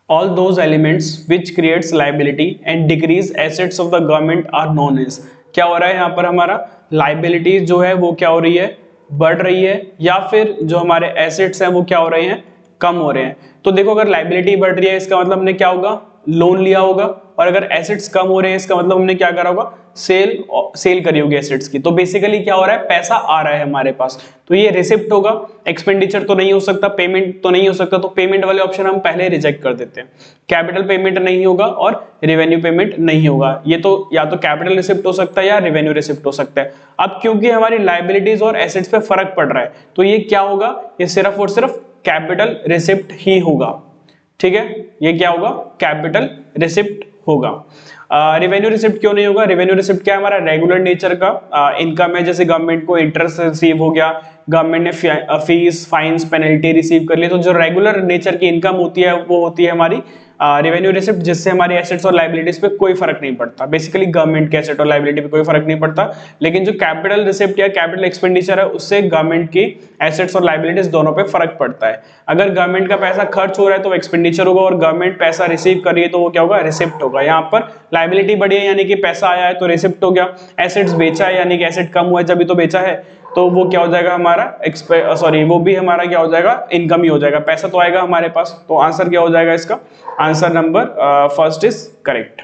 All those elements which creates liability and decrease assets of the government are known as. क्या हो रहा है यहाँ पर, हमारा लाइबिलिटी जो है वो क्या हो रही है, बढ़ रही है, या फिर जो हमारे एसेट्स हैं वो क्या हो रहे हैं, कम हो रहे हैं। तो देखो अगर लाइबिलिटी बढ़ रही है इसका मतलब हमने क्या होगा, लोन लिया होगा, और अगर एसेट्स कम हो रहे हैं इसका मतलब हमने क्या करा होगा, सेल करी होगी एसेट्स की। तो बेसिकली क्या हो रहा है, पैसा आ रहा है हमारे पास, तो ये रिसिप्ट होगा। एक्सपेंडिचर तो नहीं हो सकता, पेमेंट तो नहीं हो सकता, तो पेमेंट वाले ऑप्शन हम पहले रिजेक्ट कर देते हैं। कैपिटल पेमेंट नहीं होगा और रेवेन्यू पेमेंट नहीं होगा, ये तो या तो कैपिटल रिसिप्ट हो सकता है या रेवेन्यू रिसिप्ट हो सकता है। अब क्योंकि हमारी लाइबिलिटीज और एसेट्स पे फर्क पड़ रहा है, तो ये क्या होगा, ये सिर्फ और सिर्फ कैपिटल रिसिप्ट ही होगा। ठीक है, ये क्या होगा, कैपिटल रिसिप्ट होगा। रेवेन्यू रिसिप्ट क्यों नहीं होगा, रेवेन्यू रिसिप्ट क्या है, हमारा रेगुलर नेचर का इनकम है, जैसे गवर्नमेंट को इंटरेस्ट रिसीव हो गया, गवर्नमेंट ने फीस फाइन्स पेनल्टी रिसीव कर ली, तो जो रेगुलर नेचर की इनकम होती है वो होती है हमारी रेवेन्यू रिसिप्ट, जिससे हमारी एसेट्स और लाइबिलिटीज पे कोई फर्क नहीं पड़ता। बेसिकली गवर्नमेंट के एसेट और लाइबिलिटी पे कोई फर्क नहीं पड़ता, लेकिन जो कैपिटल रिसिप्ट या कैपिटल एक्सपेंडिचर है उससे गवर्नमेंट की एसेट्स और लाइबिलिटीज दोनों पे फर्क पड़ता है। अगर गवर्नमेंट का पैसा खर्च हो रहा है तो एक्सपेंडिचर होगा, और गवर्नमेंट पैसा रिसीव कर रही है तो वो क्या होगा, रिसिप्ट होगा। यहाँ पर लाइबिलिटी बढ़ी है यानी कि पैसा आया है तो रिसिप्ट हो गया, एसेट्स बेचा है यानी कि एसेट कम हुआ है जब भी तो बेचा है, तो वो क्या हो जाएगा हमारा वो भी हमारा क्या हो जाएगा, इनकम ही हो जाएगा, पैसा तो आएगा हमारे पास। तो आंसर क्या हो जाएगा इसका, answer number first is correct.